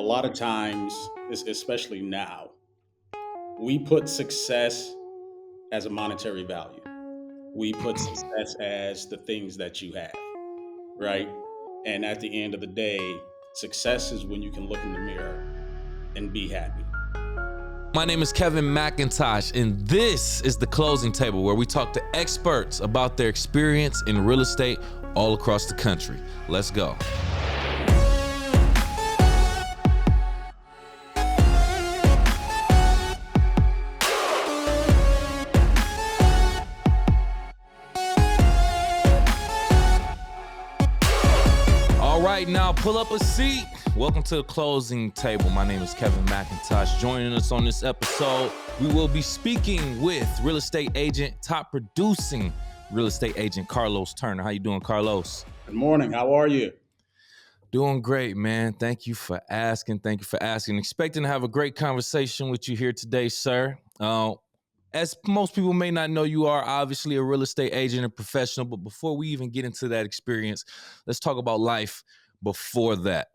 a lot of times, especially now, we put success as a monetary value. We put success as the things that you have, right? And at the end of the day, success is when you can look in the mirror and be happy. My name is Kevin McIntosh, and this is the Closing Table, where we talk to experts about their experience in real estate all across the country. Let's go. All right, now pull up a seat. Welcome to the Closing Table. My name is Kevin McIntosh. Joining us on this episode, we will be speaking with real estate agent, top producing real estate agent, Carlos Turner. How you doing, Carlos? Good morning. How are you? Doing great, man. Thank you for asking. Expecting to have a great conversation with you here today, sir. As most people may not know, you are obviously a real estate agent and professional. But before we even get into that experience, let's talk about life before that.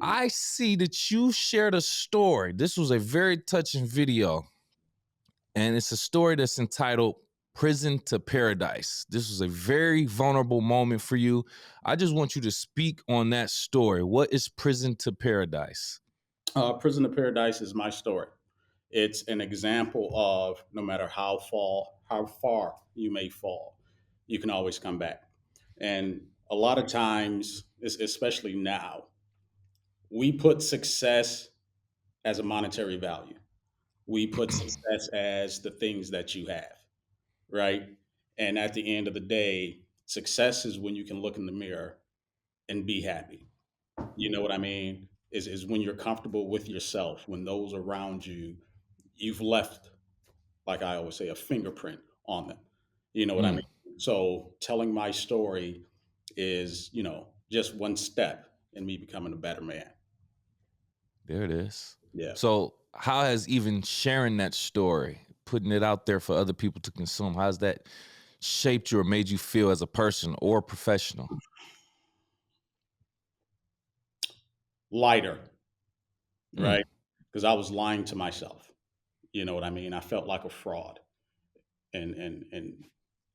I see that you shared a story. This was a very touching video, and it's a story that's entitled Prison to Paradise. This was a very vulnerable moment for you. I just want you to speak on that story. What is Prison to Paradise? Prison to Paradise is my story. It's an example of no matter how far you may fall, you can always come back. And a lot of times, especially now, we put success as a monetary value. We put success as the things that you have, right? And at the end of the day, success is when you can look in the mirror and be happy. You know what I mean? Is when you're comfortable with yourself, when those around you, you've left, like I always say, a fingerprint on them. You know what I Mm, mean? So telling my story is, just one step in me becoming a better man. there it is. Yeah. So, how has even sharing that story, putting it out there for other people to consume, how's that shaped you or made you feel as a person or professional? Lighter, Mm, right? Because I was lying to myself. You know what I mean? I felt like a fraud in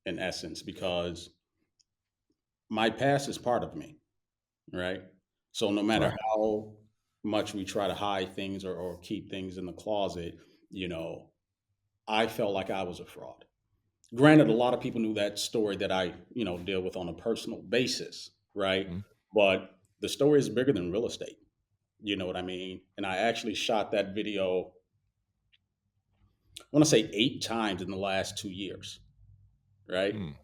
essence because my past is part of me, right? So no matter right. how much we try to hide things or keep things in the closet, you know, I felt like I was a fraud. Granted, a lot of people knew that story that I, deal with on a personal basis, right? Mm, But the story is bigger than real estate. You know what I mean? And I actually shot that video, I want to say 8 times in the last 2 years, right? mm.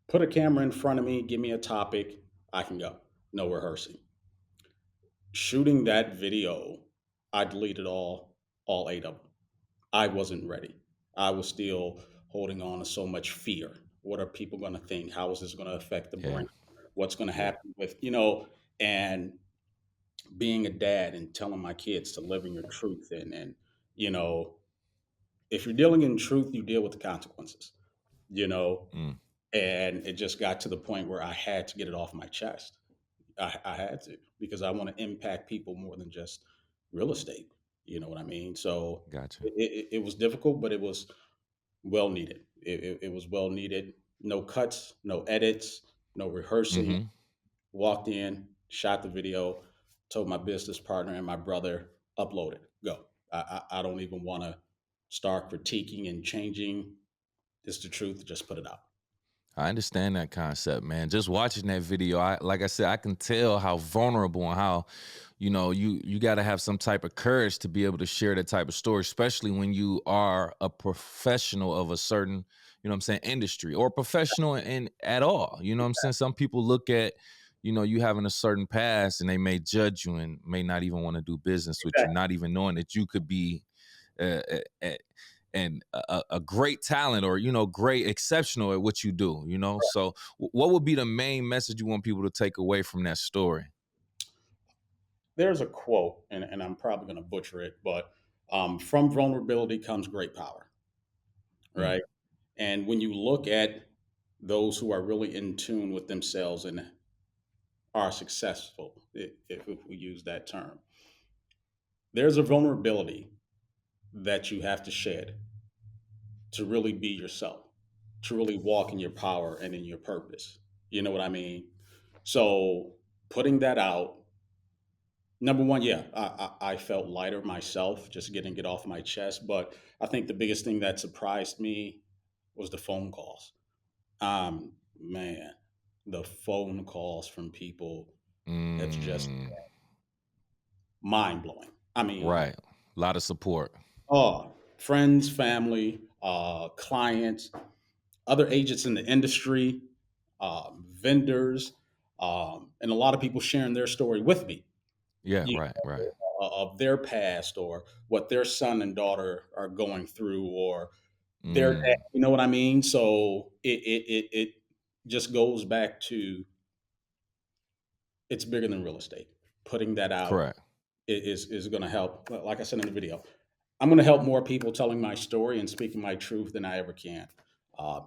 Put a camera in front of me, give me a topic, I can go. No rehearsing. Shooting that video, I deleted all 8 of them. I wasn't ready. I was still holding on to so much fear. What are people going to think? How is this going to affect the Yeah, brand? What's going to yeah. happen with, and being a dad and telling my kids to live in your truth and you know, if you're dealing in truth, you deal with the consequences, you know, Mm. and it just got to the point where I had to get it off my chest. I had to because I want to impact people more than just real estate. You know what I mean? So Gotcha. it was difficult, but it was well needed. It was well needed. No cuts, no edits, no rehearsing. Mm-hmm. Walked in, shot the video, told my business partner and my brother, upload it, go. I don't even want to start critiquing and changing. It's the truth. Just put it out. I understand that concept, man. Just watching that video, like I said, I can tell how vulnerable and how, you got to have some type of courage to be able to share that type of story, especially when you are a professional of a certain, industry or professional in at all. You know what I'm saying? Some people look at, you having a certain past and they may judge you and may not even want to do business with you, Exactly. not even knowing that you could be uh, uh, and a great talent or great exceptional at what you do, so what would be the main message you want people to take away from that story? There's a quote, and I'm probably going to butcher it, but from vulnerability comes great power, Mm, right? And when you look at those who are really in tune with themselves and are successful, if we use that term, there's a vulnerability that you have to shed to really be yourself, to really walk in your power and in your purpose. You know what I mean? So putting that out, number one, yeah, I felt lighter myself just getting it off my chest. But I think the biggest thing that surprised me was the phone calls. Man, the phone calls from people, that's just Mm, mind blowing. I mean, right. A lot of support. oh, friends, family, clients, other agents in the industry, vendors, and a lot of people sharing their story with me, Yeah, you right, right. of their past or what their son and daughter are going through or their dad, Mm, you know what I mean? So it just goes back to it's bigger than real estate. Putting that out correct. is going to help. Like I said in the video, I'm going to help more people telling my story and speaking my truth than I ever can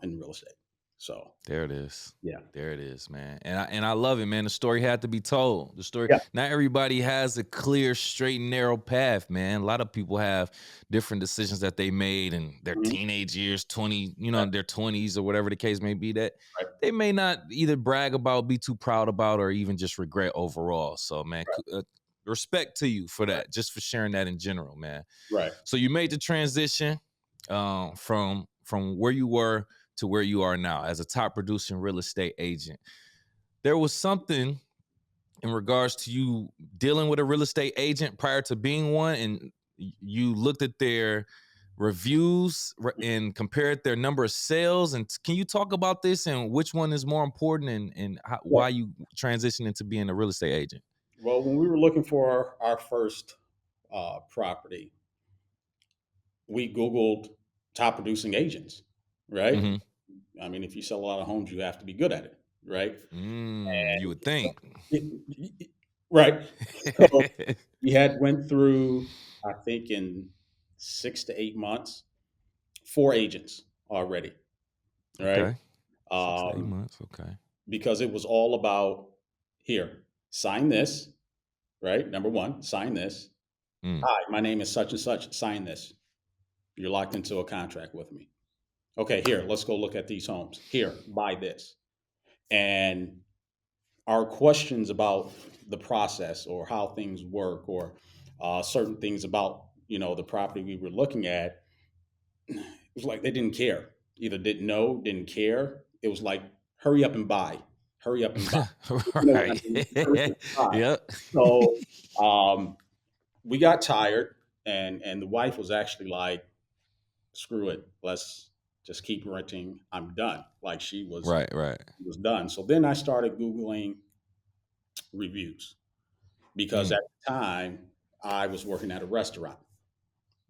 in real estate. So There it is. yeah, There it is, man. And I love it, man. The story had to be told. The story, yeah, not everybody has a clear, straight and narrow path, man. A lot of people have different decisions that they made in their mhm, teenage years, 20, right, their 20s or whatever the case may be, that right, they may not either brag about, be too proud about, or even just regret overall. So, man, right, respect to you for right, that, just for sharing that in general, man. right. So you made the transition from where you were to where you are now as a top producing real estate agent. There was something in regards to you dealing with a real estate agent prior to being one, and you looked at their reviews and compared their number of sales. And can you talk about this and which one is more important, and Yeah. why you transitioned into being a real estate agent? Well, when we were looking for our first property, we Googled top producing agents, right? Mm-hmm. I mean, if you sell a lot of homes, you have to be good at it, right? You would think. Right. So we had went through, I think, in 6 to 8 months, 4 agents already, right? Okay. 6 to 8 Um, months. Okay. because it was all about here, sign this, right? Number one, sign this. Mm, Hi, my name is such and such. Sign this. You're locked into a contract with me. Okay, here, let's go look at these homes. Here, buy this. And our questions about the process or how things work or certain things about the property we were looking at, it was like they didn't care. Either didn't know, didn't care. It was like hurry up and buy, hurry up and buy. You know what I right. mean? Hurry up and buy. Yep. So we got tired, and the wife was actually like, "Screw it, let's just keep renting. I'm done." Like Right, right. she was done. So then I started googling reviews because Mm, at the time I was working at a restaurant.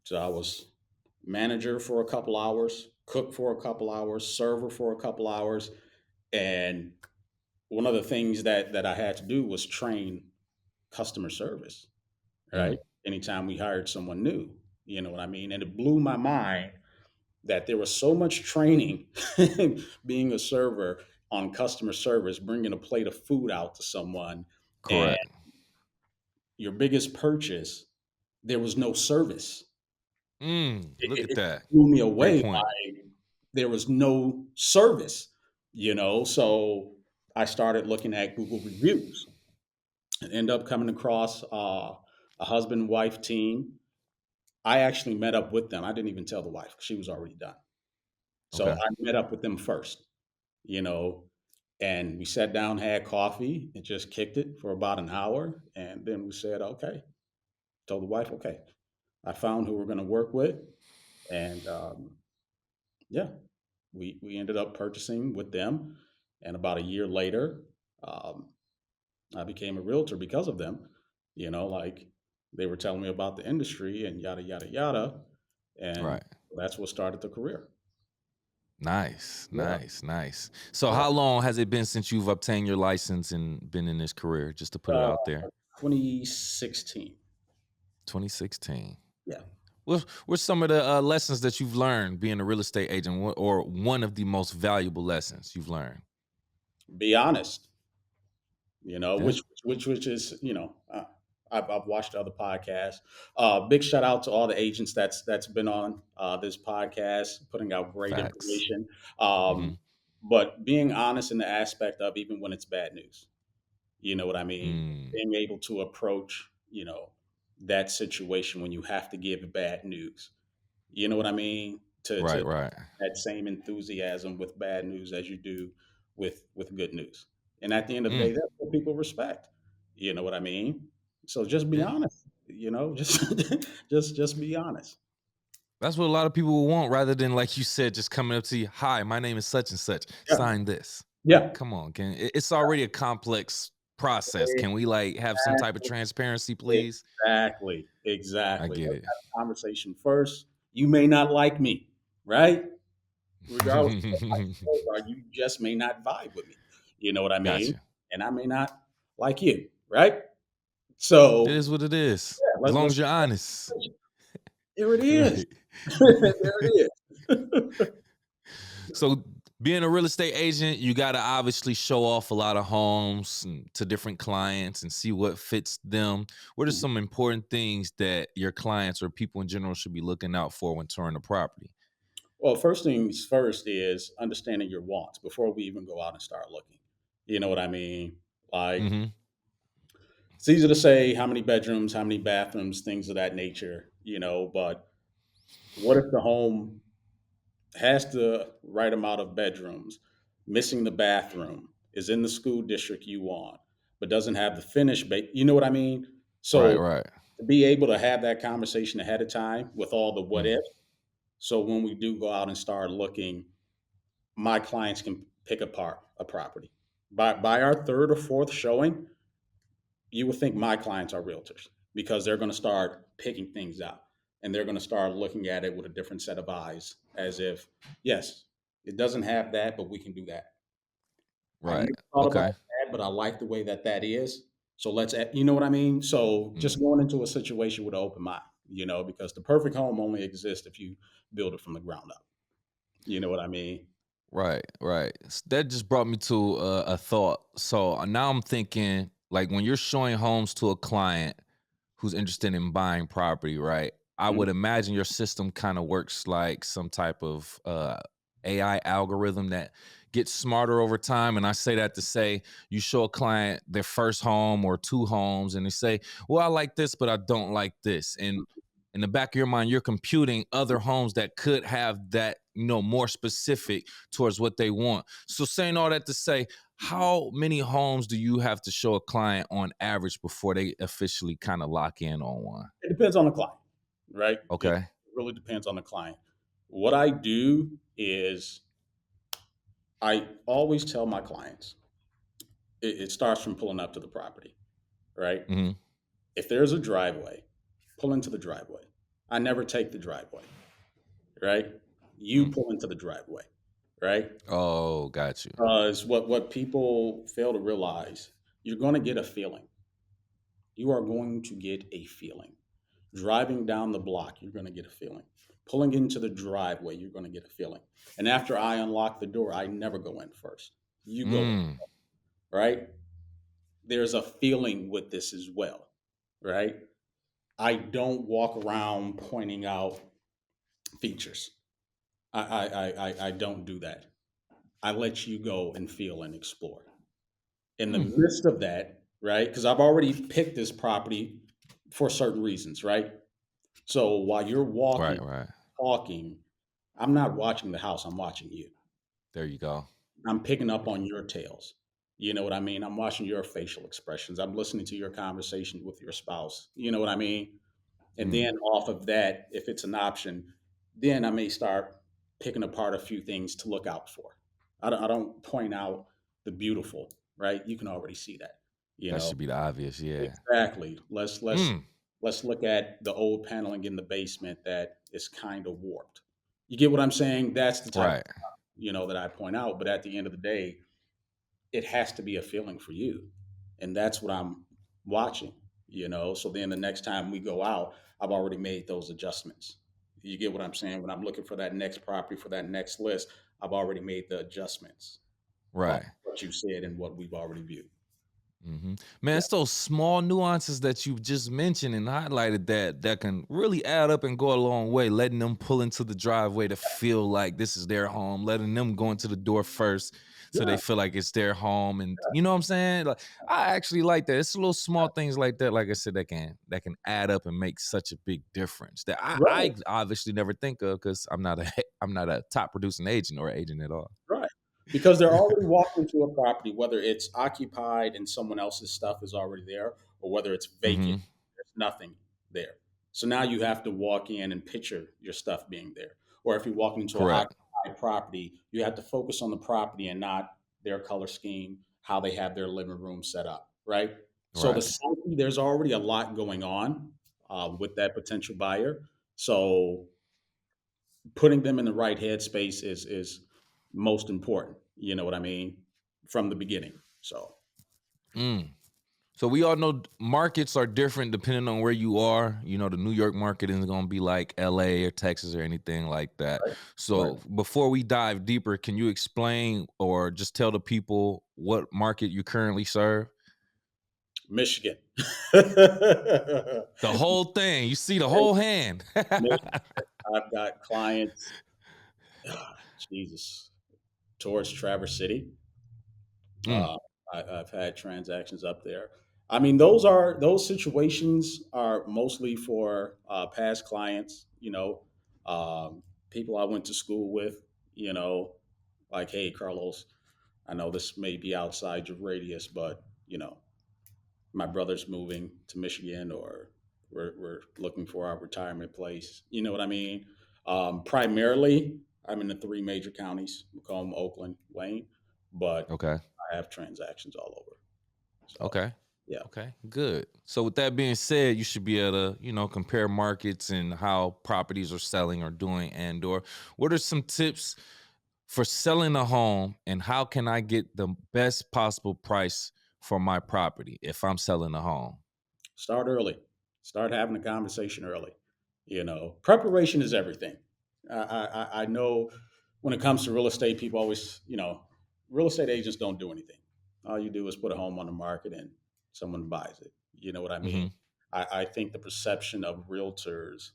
So I was manager for a couple hours, cook for a couple hours, server for a couple hours, and one of the things that I had to do was train customer service, right? mm. Anytime we hired someone new, you know what I mean? And it blew my mind that there was so much training being a server on customer service, bringing a plate of food out to someone, and Correct. your biggest purchase, there was no service. Look at It that. blew me Great away. point. There was no service. So I started looking at Google reviews and end up coming across a husband wife team. I actually met up with them. I didn't even tell the wife. She was already done. So Okay. I met up with them first, you know, and we sat down, had coffee, and just kicked it for about an hour. And then we said, okay, told the wife, okay, I found who we're going to work with. And yeah, we ended up purchasing with them. And about a year later, um, I became a realtor because of them. Like they were telling me about the industry and yada, yada, yada. And Right. that's what started the career. Nice, Yeah. nice, nice. So Yeah. how long has it been since you've obtained your license and been in this career? Just to put it Uh, out there. 2016. 2016. Yeah. What's some of the lessons that you've learned being a real estate agent, or one of the most valuable lessons you've learned? Be honest. Yeah. which is, I've watched other podcasts. Big shout out to all the agents that's been on this podcast, putting out great Facts. information. Mm-hmm. But being honest in the aspect of even when it's bad news, you know what I mean? Mm. Being able to approach, that situation when you have to give bad news. You know what I mean? To Right, right. that same enthusiasm with bad news as you do with good news. And at the end of the day, Mm. that's what people respect. You know what I mean? So just be Yeah. honest. Just be honest. That's what a lot of people will want rather than, like you said, just coming up to you. Hi, my name is such and such. Yeah. Sign this. Like, Yeah. come on, it's already a complex process. Can we like have some type of Exactly. transparency, please? Exactly. I Exactly. get Let's it. have a conversation first. You may not like me, right? Regardless of what my skills are, you just may not vibe with me. You know what I mean? Gotcha. And I may not like you, right? It So is what it is. yeah, As long let's as you're honest. here it is. Right. There it is. So being a real estate agent, you got to obviously show off a lot of homes to different clients and see what fits them. What are some important things that your clients or people in general should be looking out for when touring a property? Well, first things first is understanding your wants before we even go out and start looking. You know what I mean? Like Mm-hmm. it's easy to say how many bedrooms, how many bathrooms, things of that nature, but what if the home has the right amount of bedrooms, missing the bathroom, is in the school district you want, but doesn't have the finish, you know what I mean? Right, So right. to be able to have that conversation ahead of time with all the what Mm. ifs, so when we do go out and start looking, my clients can pick apart a property. By our third or fourth showing, you would think my clients are realtors because they're going to start picking things out and they're going to start looking at it with a different set of eyes as if, yes, it doesn't have that, but we can do that. I Right. never thought about Okay. that, but I like the way that is. So you know what I mean? So Mm. just going into a situation with an open mind, because the perfect home only exists if you build it from the ground up. You know what I mean? Right, right. That just brought me to a thought. So now I'm thinking, like, when you're showing homes to a client who's interested in buying property, right? I Mhm. would imagine your system kind of works like some type of AI algorithm that gets smarter over time. And I say that to say you show a client their first home or two homes, and they say, "Well, I like this, but I don't like this." And in the back of your mind, you're computing other homes that could have that, more specific towards what they want. So saying all that to say, how many homes do you have to show a client on average before they officially kind of lock in on one? It depends on the client, right? It Okay. really depends on the client. What I do is I always tell my clients it starts from pulling up to the property, right? Hmm. If there's a driveway, pull into the driveway. I never take the driveway, right? You Mm. pull into the driveway, right? Oh, got you. Because what people fail to realize, you're going to get a feeling. You are going to get a feeling. Driving down the block, you're going to get a feeling. Pulling into the driveway, you're going to get a feeling. And after I unlock the door, I never go in first. You go in, Mm. right? There's a feeling with this as well, right? I don't walk around pointing out features. I don't do that. I let you go and feel and explore. In the Mm. midst of that, right? Because I've already picked this property for certain reasons, right? So while you're walking, Right, right. talking, I'm not watching the house, I'm watching you. There you go. I'm picking up on your tales. You know what I mean? I'm watching your facial expressions. I'm listening to your conversation with your spouse. You know what I mean? And Mm. then off of that, if it's an option, then I may start picking apart a few things to look out for. I don't point out the beautiful, right? You can already see that, you That know. should be the obvious. Yeah. Exactly. Let's Mm. let's look at the old paneling in the basement that is kind of warped. You get what I'm saying? That's the type of, Right. that I point out. But at the end of the day, it has to be a feeling for you, and that's what I'm watching. So then the next time we go out, I've already made those adjustments. You get what I'm saying? When I'm looking for that next property for that next list, I've already made the adjustments on Right. what you said and what we've already viewed. Man, Yeah. it's those small nuances that you just mentioned and highlighted that can really add up and go a long way. Letting them pull into the driveway to feel like this is their home, letting them go into the door first so they Yeah. feel like it's their home, and you know what I'm saying? Like, I actually like that. It's little small things like that, like I said, that can add up and make such a big difference that I Right. obviously never think of because I'm not a I'm not a top producing agent or agent at all. Right. Because they're already walking to a property, whether it's occupied and someone else's stuff is already there, or whether it's vacant, hmm there's nothing there. So now you have to walk in and picture your stuff being there. Or if you're walking into an Correct. occupied property, you have to focus on the property and not their color scheme, how they have their living room set up, right? So the Right. psyche, there's already a lot going on with that potential buyer. So putting them in the right headspace is most important. You know what I mean? From the beginning. So Mm. So we all know markets are different depending on where you are. You know, the New York market isn't going to be like LA or Texas or anything like that. right, right. So before we dive deeper, can you explain or just tell the people what market you currently serve? Michigan. The whole thing. You see the whole hand. Michigan. I've got clients. Jesus, towards Traverse City. Mm, Uh, I've had transactions up there. I mean, those situations are mostly for past clients. People I went to school with. You know, like, hey, Carlos, I know this may be outside your radius, but my brother's moving to Michigan, or we're looking for our retirement place. You know what I mean? Primarily, I'm in the three major counties: Macomb, Oakland, Wayne, but okay. I have transactions all over. So, Okay. yeah. Okay. Good. So with that being said, you should be able to, compare markets and how properties are selling or doing, and or what are some tips for selling a home, and how can I get the best possible price for my property if I'm selling a home? Start early. Start having a conversation early. Preparation is everything. I know when it comes to real estate, people always, real estate agents don't do anything. All you do is put a home on the market and someone buys it. You know what I mean? Mm-hmm. I think the perception of realtors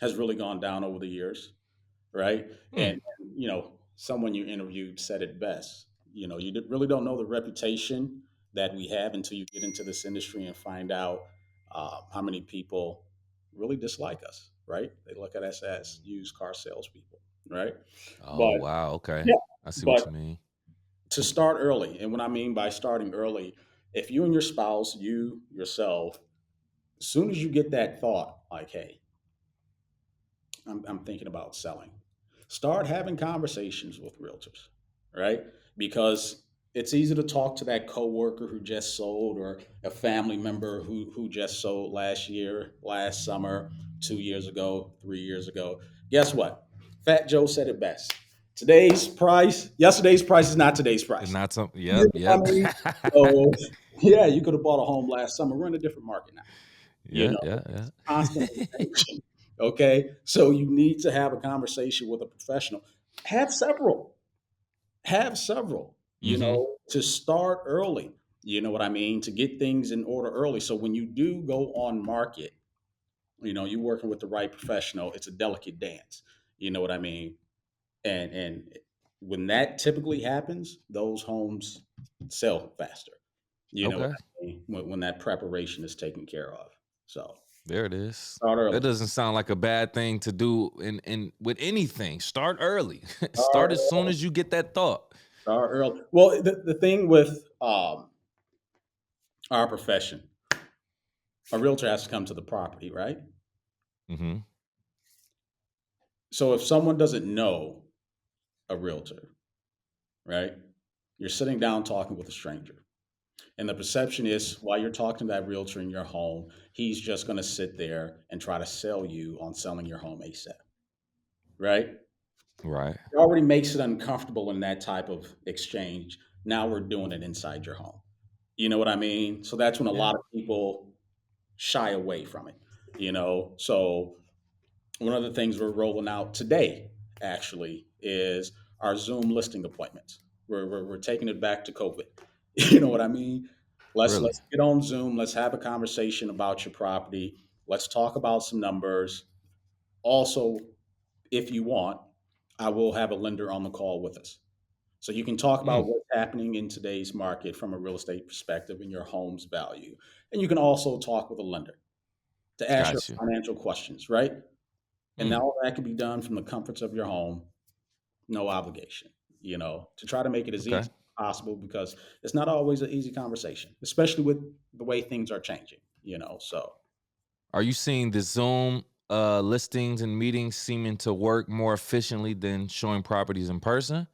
has really gone down over the years, right? Mm. Someone you interviewed said it best. Really don't know the reputation that we have until you get into this industry and find out how many people really dislike us, right? They look at us as used car salespeople, right? Oh But wow. Okay. yeah, I see what but you mean. to start early, and what I mean by starting early, if you and your spouse, you yourself, as soon as you get that thought, like, hey, I'm thinking about selling. Start having conversations with realtors, right? Because it's easy to talk to that coworker who just sold, or a family member who just sold last year, last summer, 2 years ago, 3 years ago. Guess what? Fat Joe said it best. Yesterday's price is not today's And price. not some. You Yep. know what Yep. I mean? So, yeah, you could have bought a home last summer. We're in a different market now. yeah. Yeah. Yeah. Constantly changing. Okay. So you need to have a conversation with a professional. Have several. Have several, mm-hmm. to start early. You know what I mean? To get things in order early. So when you do go on market, you're working with the right professional. It's a delicate dance. You know what I mean? And when that typically happens, those homes sell faster. You know what Okay. I mean? When that preparation is taken care of. So There it is. start That early. doesn't sound like a bad thing to do in with anything. Start early. Start Start as soon as you get that thought. Start early. Well, the thing with our profession, a realtor has to come to the property, right? Mm-hmm. So if someone doesn't know a realtor, right, you're sitting down talking with a stranger. And the perception is, while you're talking to that realtor in your home, he's just going to sit there and try to sell you on selling your home ASAP, right? Right. It already makes it uncomfortable in that type of exchange. Now we're doing it inside your home. You know what I mean? So that's when a Yeah. lot of people shy away from it. So one of the things we're rolling out today actually is our Zoom listing appointments. We're taking it back to COVID. You know what I mean? Really? Let's get on Zoom. Let's have a conversation about your property. Let's talk about some numbers. Also, if you want, I will have a lender on the call with us. So you can talk Mm, about what's happening in today's market from a real estate perspective and your home's value. And you can also talk with a lender to ask your got you. financial questions, right? And Mm, now that can be done from the comforts of your home, no obligation, to try to make it as easy okay. as possible because it's not always an easy conversation, especially with the way things are changing. So, Are you seeing the Zoom listings and meetings seeming to work more efficiently than showing properties in person?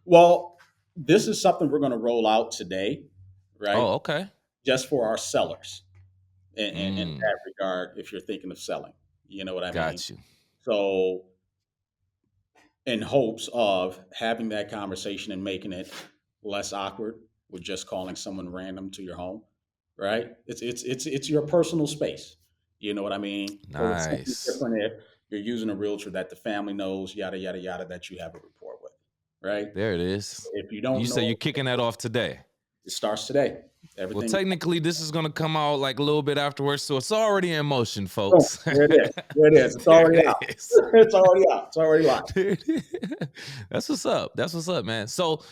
well, this is something we're going to roll out today, right? Oh, okay. Just for our sellers in Mm, that regard, if you're thinking of selling, you know what I mean? got you. So, in hopes of having that conversation and making it less awkward with just calling someone random to your home, right? It's your personal space. You know what I mean? So it's something Nice. different if you're using a realtor that the family knows, yada yada yada, that you have a rapport with, right? There it is. If you You don't say you're know, kicking that off today. it starts today. Well, Everything. technically, this is going to come out like a little bit afterwards, so it's already in motion, Boom, folks. there it is. There it is. It's There already it out. is. It's already out. It's already live. There it is. That's what's up. That's what's up, man. So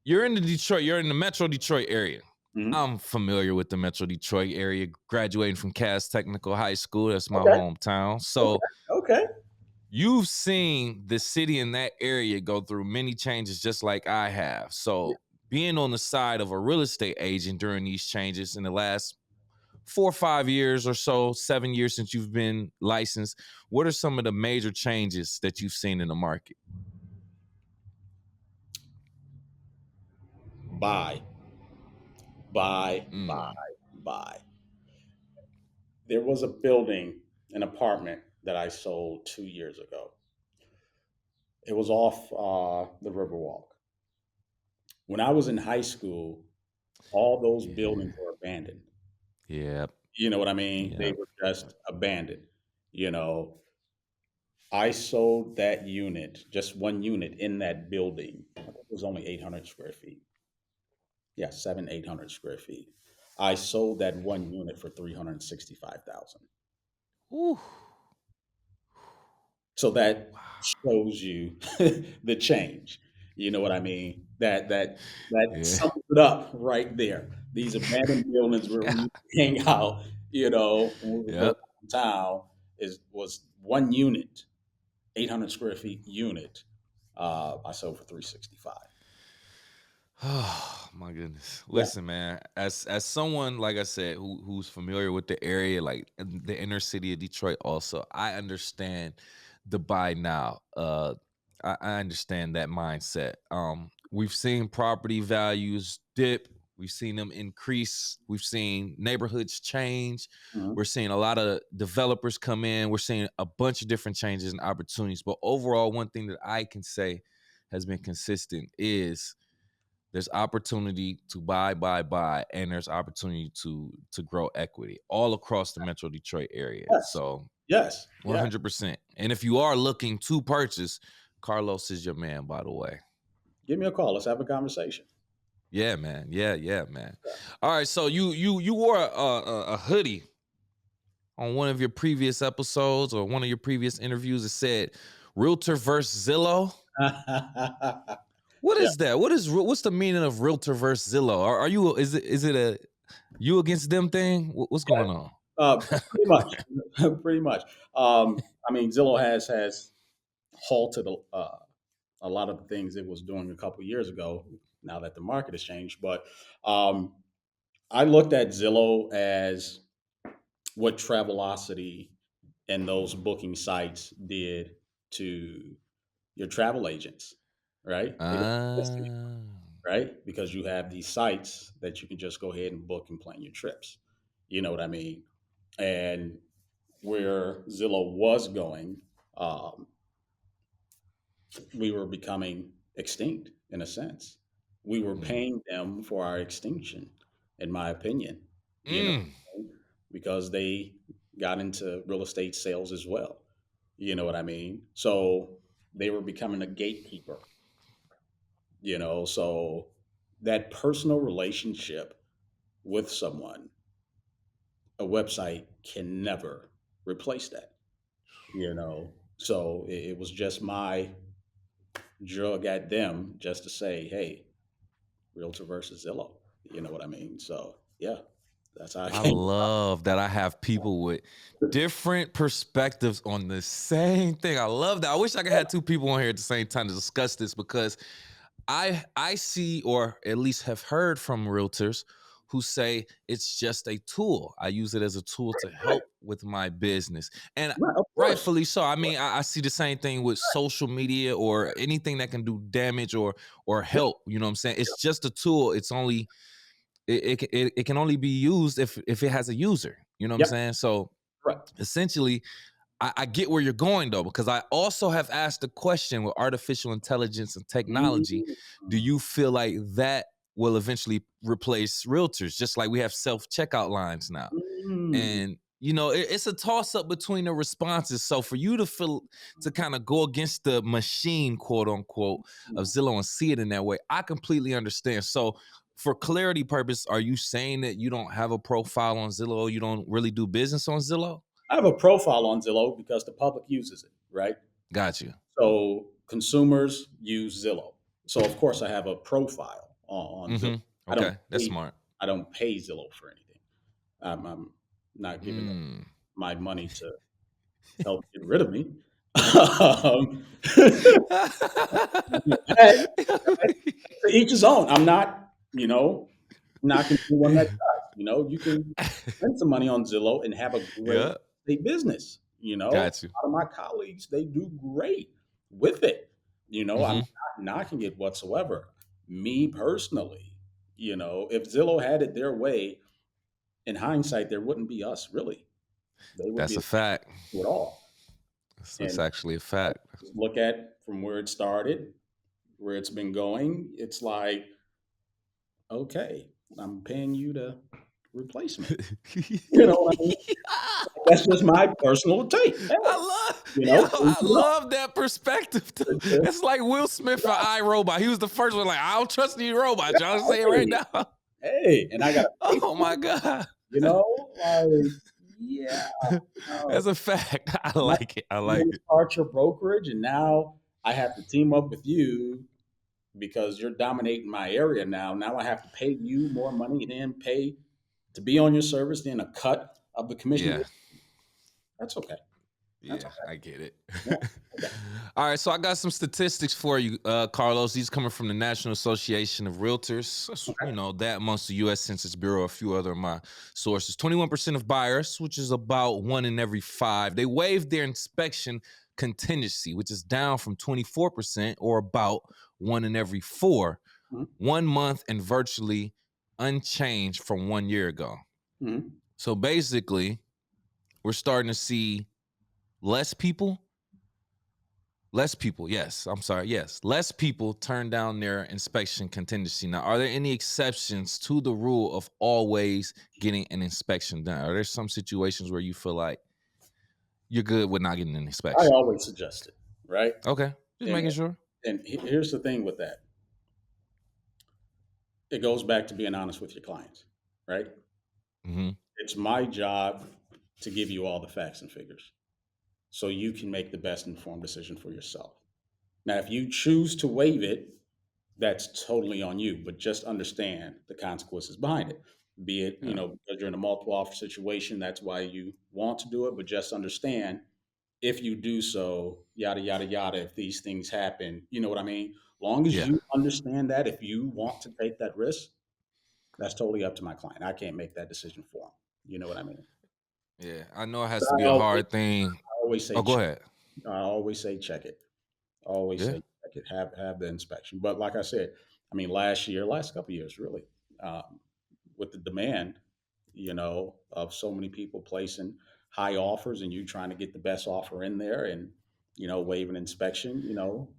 you're in the Detroit, you're in the Metro Detroit area. Mhm. I'm familiar with the Metro Detroit area, graduating from Cass Technical High School. That's my Okay. hometown. Okay. So Okay. you've seen the city in that area go through many changes just like I have. Yeah. So being on the side of a real estate agent during these changes in the last 4 or 5 years or so, 7 years since you've been licensed, what are some of the major changes that you've seen in the market? Buy, buy, buy, Mm, buy. There was a building, an apartment that I sold 2 years ago. It was off the Riverwalk. When I was in high school, all those buildings yeah. were abandoned. Yep. You know what I mean? They Yep. were just abandoned. You know, I sold that unit, just one unit in that building. I think it was only 800 square feet. Yeah, 800 square feet. I sold that one unit for 365,000. Ooh. So that Wow. shows you the change. You know what I mean? That Yeah. sums it up right there. These abandoned buildings where we used to hang out, when we were Yep. first in town, was one unit, 800 square feet unit. I sold for 365. Oh my goodness. Yeah. Listen, man, as someone like I said who's familiar with the area, like the inner city of Detroit also, I understand the buy now. I understand that mindset. We've seen property values dip, we've seen them increase, we've seen neighborhoods change, Mhm. we're seeing a lot of developers come in, we're seeing a bunch of different changes and opportunities. But overall, one thing that I can say has been consistent is there's opportunity to buy, and there's opportunity to grow equity all across the Metro Detroit area. Yes. So Yes. Yes. 100%. And if you are looking to purchase, Carlos is your man, by the way. Give me a call. Let's have a conversation. Yeah, man. Yeah, man. All right, so you wore a hoodie on one of your previous episodes or one of your previous interviews. It said Realtor versus Zillow. What Yeah. is that? What's the meaning of Realtor versus Zillow? Are you is it a you against them thing? What's Yeah. going on? Pretty much. Pretty much. I mean, Zillow has halted a lot of the things it was doing a couple years ago. Now that the market has changed, but um, I looked at Zillow as what Travelocity and those booking sites did to your travel agents, right? They don't exist anymore, Ah, right? Because you have these sites that you can just go ahead and book and plan your trips. You know what I mean? And where Zillow was going, um, we were becoming extinct in a sense. We were mm, paying them for our extinction, in my opinion, you know, mm, because they got into real estate sales as well. You know what I mean? So they were becoming a gatekeeper, so that personal relationship with someone, a website can never replace that, you know. So it was just my drug at them just to say, hey, Realtor versus Zillow. You know what I mean? So yeah, that's how I I came. love that I have people with different perspectives on the same thing. I love that. I wish I could have two people on here at the same time to discuss this, because I see, or at least have heard from realtors who say it's just a tool. I use it as a tool to Right, help with my business. And right, of course. rightfully so. I mean, I see the same thing with social media or anything that can do damage or Yeah, help. You know what I'm saying? It's just a tool. It's only it can only be used if it has a user. You know what I'm yeah, saying? So right. essentially, I get where you're going though, because I also have asked the question with artificial intelligence and technology, Mhm. do you feel like that will eventually replace realtors, just like we have self checkout lines now? Mm. And it's a toss up between the responses. So for you to feel to kind of go against the machine, quote unquote, of Zillow and see it in that way, I completely understand. So for clarity purpose, are you saying that you don't have a profile on Zillow? You don't really do business on Zillow? I have a profile on Zillow because the public uses it, right? Got you. So consumers use Zillow. So of course I have a profile on Zillow. I don't Okay, that's pay smart. I don't pay Zillow for anything. I'm not giving up Mm. my money to help get rid of me. um, hey, to each his own. I'm not, knocking anyone that does. You can spend some money on Zillow and have a great Yeah, estate business. got you. A lot of my colleagues, they do great with it. I'm Hmm. not knocking it whatsoever. Me personally, if Zillow had it their way, in hindsight, there wouldn't be us really. They would be That's a able fact. to do it all. That's And actually a fact. just look at from where it started, where it's been going. It's like, okay, I'm paying you to replace me. You know what I mean? That's just my personal take. Hey, I each his own. love that perspective too. It's just, It's like Will Smith for iRobot. He was the first one, like, I don't trust these robots. Y'all say it right hey, now. hey, and I got to pay Oh for my it. God. Like, yeah, no. That's a fact. I Now like it. I you're like going to it. start your brokerage, and now I have to team up with you because you're dominating my area now. Now I have to pay you more money and then pay to be on your service, then a cut of the commission. Yeah. That's okay. That's Yeah, okay. I get it. Yeah. Okay. All right, so I got some statistics for you, Carlos. These coming from the National Association of Realtors. Okay. That amongst the U.S. Census Bureau, a few other of my sources. 21% of buyers, which is about 1 in every 5, they waived their inspection contingency, which is down from 24%, or about 1 in every 4, Mhm. 1 month, and virtually unchanged from 1 year ago. Mhm. So basically, we're starting to see less people Less people, yes. I'm sorry, yes. Less people turn down their inspection contingency. Now, are there any exceptions to the rule of always getting an inspection done? Are there some situations where you feel like you're good with not getting an I inspection? always suggest it, right? Okay, just And making sure. here's the thing with that. It goes back to being honest with your clients, right? Hmm. It's my job to give you all the facts and figures so you can make the best informed decision for yourself. Now, if you choose to waive it, that's totally on you, but just understand the consequences behind it. Be it, Yeah, because you're in a multiple offer situation, that's why you want to do it, but just understand if you do so, yada, yada, yada, if these things happen, you know what I mean? Long as yeah, you understand that, if you want to take that risk, that's totally up to my client. I can't make that decision for them. You know what I mean? yeah. I know it has But to be a hard thing. I always say Oh, go check. ahead. I always say check it. Always Yeah. say check it. Have the inspection. But like I said, I mean, last couple of years, really, um, with the demand, of so many people placing high offers, and you trying to get the best offer in there, and waive an inspection,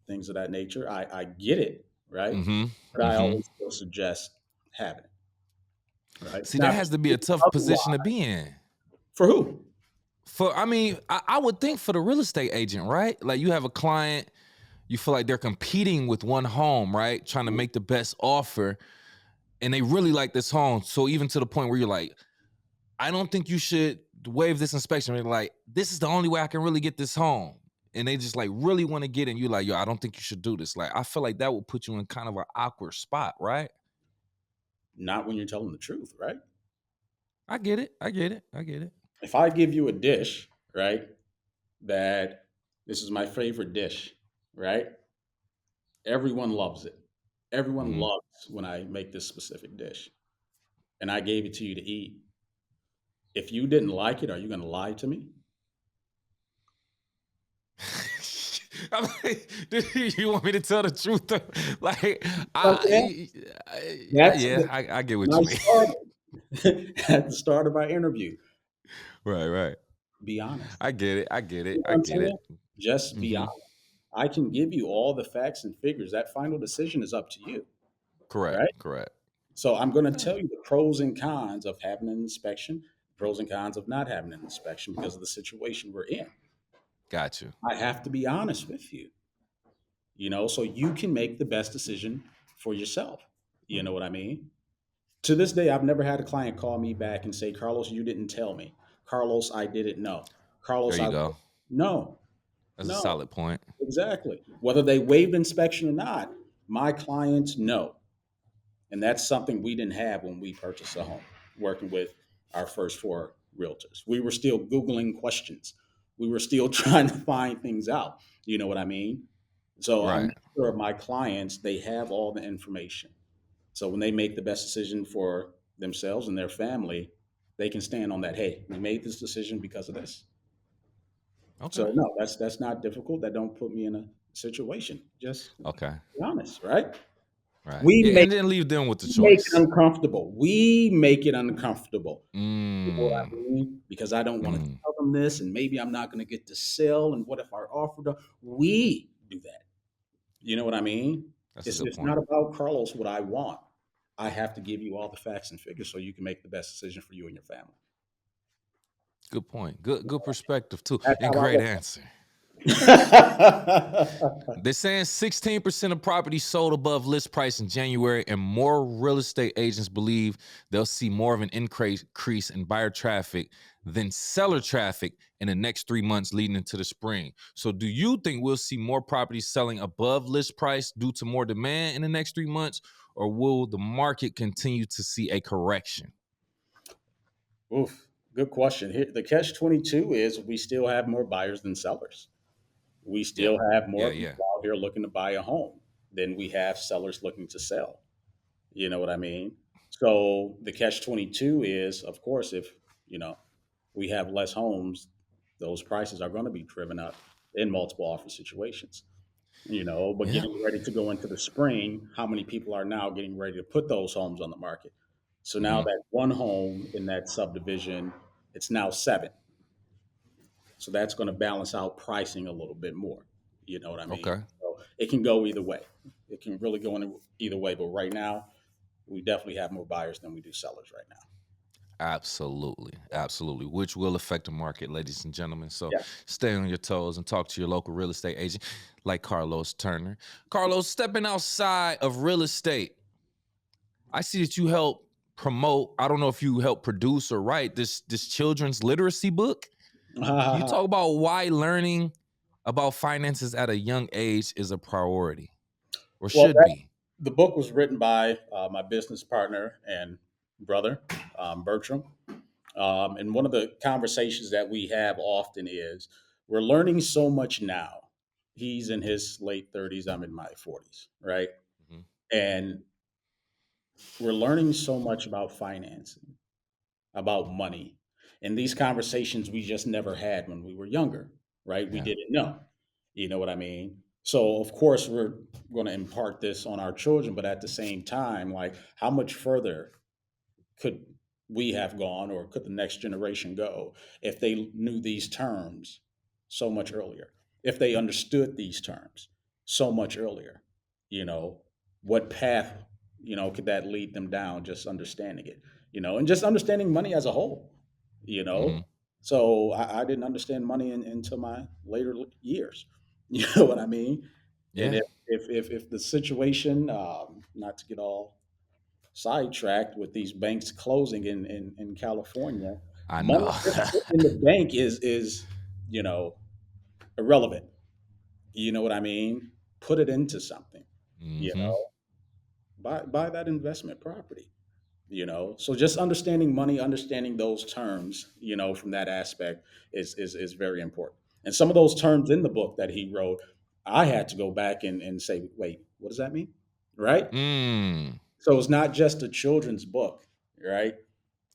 things of that nature. I get it, right? Mm-hmm. But I Mm-hmm. always still suggest having it, right? See, that Now, has to be a if tough position to otherwise, be in. for who? I mean, I would think for the real estate agent, right? Like you have a client, you feel like they're competing with one home, right? Trying to make the best offer. and they really like this home. So even to the point where you're like, I don't think you should waive this inspection. They're like, this is the only way I can really get this home. And they just like really want to get in. You like, yo, I don't think you should do this. Like, I feel like that would put you in kind of an awkward spot, right? Not when you're telling the truth, right? I get it. I get it. I get it. If I give you a dish, right, that this is my favorite dish, right? Everyone loves it. Everyone Mm-hmm. loves when I make this specific dish, and I gave it to you to eat. If you didn't like it, are you going to lie to me? I'm like, you want me to tell the truth? Like, Okay. That's yeah, I get what when you I mean. started at the start of our interview. Right, right. Be honest. I get it. I get You it. know I what I'm get it. saying? Just be Hmm. honest. I can give you all the facts and figures. That final decision is up to you, Correct. right? Correct. So I'm going to Yeah. tell you the pros and cons of having an inspection, pros and cons of not having an inspection because of the situation we're in. Got you. I have to be honest with you, so you can make the best decision for yourself. You know what I mean? To this day, I've never had a client call me back and say, Carlos, you didn't tell me. Carlos, I didn't know. There Carlos, you I go. no, That's a no, solid point. exactly. Whether they waived inspection or not, my clients know. And that's something we didn't have when we purchased a home, working with our first four realtors. We were still Googling questions. We were still trying to find things out. You know what I mean? So I Right. make sure my clients, they have all the information. So when they make the best decision for themselves and their family, they can stand on that. Hey, we made this decision because of this. Okay. So no, that's not difficult. That don't put me in a situation. Just Okay. be honest, right? Right. We Yeah, make and then leave them with the we make it choice. uncomfortable. We make it uncomfortable. You know what Mm. I mean? Because I don't want to Mm. tell them this, and maybe I'm not going to get to sell. And what if our offer? We do that. You know what I mean? That's a It's good it's point. not about Carlos what I want. I have to give you all the facts and figures so you can make the best decision for you and your family. Good point. Good perspective too. That's And how I great look answer. at it. They're saying 16% of properties sold above list price in January, and more real estate agents believe they'll see more of an increase in buyer traffic than seller traffic in the next 3 months leading into the spring. So, do you think we'll see more properties selling above list price due to more demand in the next 3 months, or will the market continue to see a correction? Oof, good question. Here, the catch 22 is we still have more buyers than sellers. We Yeah. still have Yeah. more Yeah. people out here looking to buy a home than we have sellers looking to sell. You know what I mean? So the catch 22 is, of course, if, you know, we have less homes, those prices are going to be driven up in multiple offer situations. But Yeah. getting ready to go into the spring, how many people are now getting ready to put those homes on the market? So now Hmm. that one home in that subdivision, it's now seven. So that's going to balance out pricing a little bit more. You know what I mean? Okay. So it can go either way. It can really go in either way. But right now, we definitely have more buyers than we do sellers right now. Absolutely. Absolutely. Which will affect the market, ladies and gentlemen. So Yeah. stay on your toes and talk to your local real estate agent like Carlos Turner. Carlos, stepping outside of real estate, I see that you help promote, I don't know if you help produce or write this children's literacy book. Can you talk about why learning about finances at a young age is a priority or Well, should be? the book was written by my business partner and brother, Bertram. And one of the conversations that we have often is we're learning so much now. He's in his late 30s, I'm in my 40s, right? Mhm. And we're learning so much about financing, about money. And these conversations we just never had when we were younger, right? We Yeah. didn't know. You know what I mean? So of course we're going to impart this on our children, but at the same time, like how much further could we have gone or could the next generation go if they knew these terms so much earlier, if they understood these terms so much earlier? you know what path could that lead them down, just understanding it, and just understanding money as a whole you Hmm. know so I didn't understand money until my later years. You know what I mean? And Yeah. if the situation, not to get all sidetracked with these banks closing in California. I Money know. just sitting in the bank is you know irrelevant. You know what I mean? Put it into something. You Hmm. know, buy that investment property. So just understanding money, understanding those terms, from that aspect is very important. And some of those terms in the book that he wrote, I had to go back and say, wait, what does that mean? Right? Mm. So it's not just a children's book, right?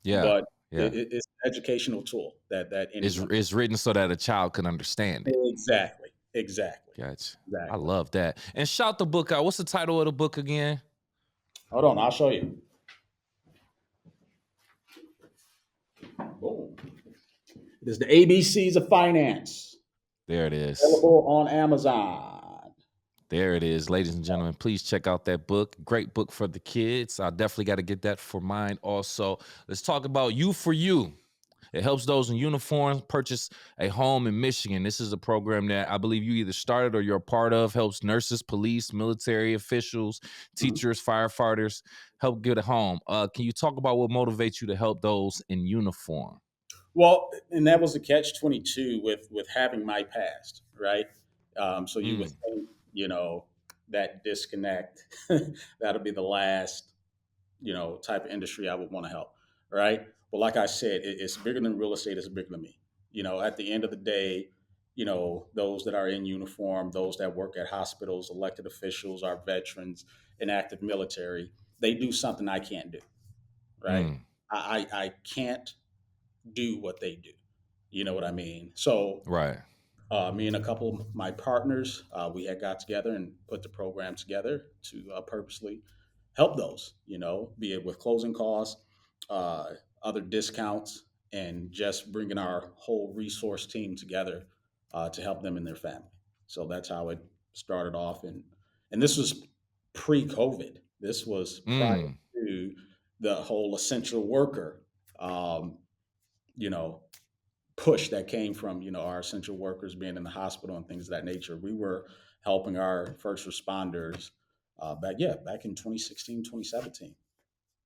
Yeah. But Yeah. it's an educational tool that It's anyone. it's written so that a child can understand it. Exactly, exactly, Gotcha. I exactly. love that. And shout the book out. What's the title of the book again? Hold on, I'll show you. Boom. It is the ABCs of finance, There it is. available on Amazon. There it is, ladies and gentlemen. Please check out that book. Great book for the kids. I definitely got to get that for mine also. Let's talk about You for You. It helps those in uniform purchase a home in Michigan. This is a program that I believe you either started or you're a part of. Helps nurses, police, military officials, Mhm. teachers, firefighters help get a home. Can you talk about what motivates you to help those in uniform? Well, and that was the catch 22 with having my past, right? So you would Mm, think, that disconnect, that'll be the last, type of industry I would want to help, right? But like I said, it's bigger than real estate. It's bigger than me. At the end of the day, those that are in uniform, those that work at hospitals, elected officials, our veterans, and active military, they do something I can't do, right? mm, I can't do what they do. You know what I mean? So right. me and a couple of my partners, we had got together and put the program together to purposely help those, be it with closing costs, uh, other discounts, and just bringing our whole resource team together to help them and their family. So that's how it started off, and this was pre-COVID. This was prior Mm, to the whole essential worker, um, you know, push that came from our essential workers being in the hospital and things of that nature. We were helping our first responders back in 2016, 2017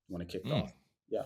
when it kicked mm. off. Yeah.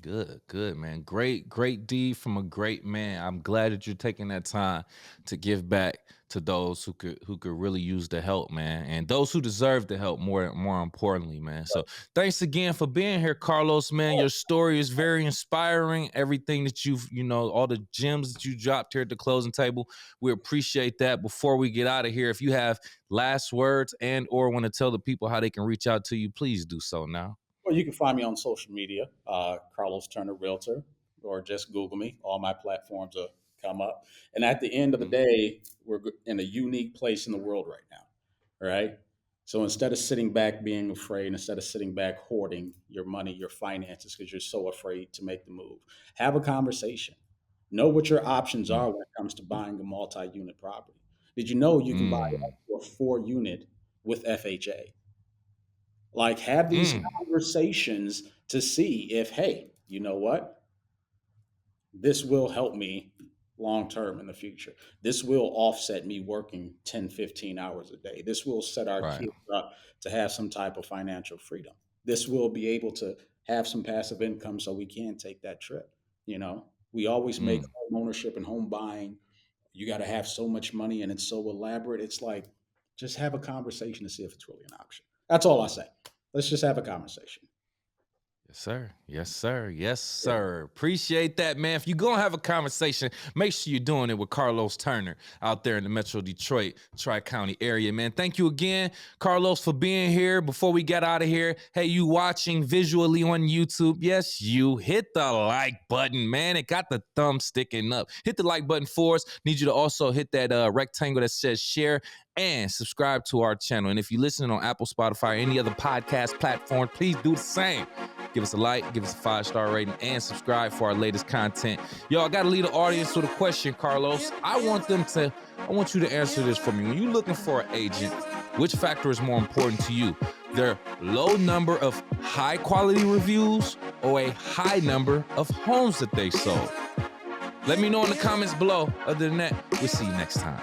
Good, good, man. Great, great deed from a great man. I'm glad that you're taking that time to give back to those who could really use the help, man, and those who deserve the help more importantly, man. So thanks again for being here, Carlos, man. Your story is very inspiring. Everything that all the gems that you dropped here at the closing table, we appreciate that. Before we get out of here, if you have last words and or want to tell the people how they can reach out to you, please do so now. Well, you can find me on social media, Carlos Turner Realtor, or just Google me. All my platforms will come up. And at the end of the Mm, day, we're in a unique place in the world right now, right? So instead of sitting back being afraid, instead of sitting back hoarding your money, your finances, because you're so afraid to make the move, have a conversation. Know what your options mm, are when it comes to buying a multi-unit property. Did you know you can buy up mm, to a 4 unit with FHA? Like, have these mm. conversations to see if, hey, you know what? This will help me long term in the future. This will offset me working 10, 15 hours a day. This will set our Right. kids up to have some type of financial freedom. This will be able to have some passive income so we can take that trip. We always make Mm. home ownership and home buying, you got to have so much money and it's so elaborate. It's like, just have a conversation to see if it's really an option. That's all I say. Let's just have a conversation. Yes, sir. Yes, sir. Yes, Yeah. sir. Appreciate that, man. If you're going to have a conversation, make sure you're doing it with Carlos Turner out there in the Metro Detroit, Tri-County area, man. Thank you again, Carlos, for being here. Before we get out of here, hey, you watching visually on YouTube? Yes, you. Hit the like button, man. It got the thumb sticking up. Hit the like button for us. Need you to also hit that rectangle that says share and subscribe to our channel. And if you're listening on Apple, Spotify, or any other podcast platform, please do the same. Give us a like, give us a 5-star rating, and subscribe for our latest content. Yo, I got to leave the audience with a question, Carlos. I want you to answer this for me. When you're looking for an agent, which factor is more important to you? Their low number of high quality reviews or a high number of homes that they sold? Let me know in the comments below. Other than that, we'll see you next time.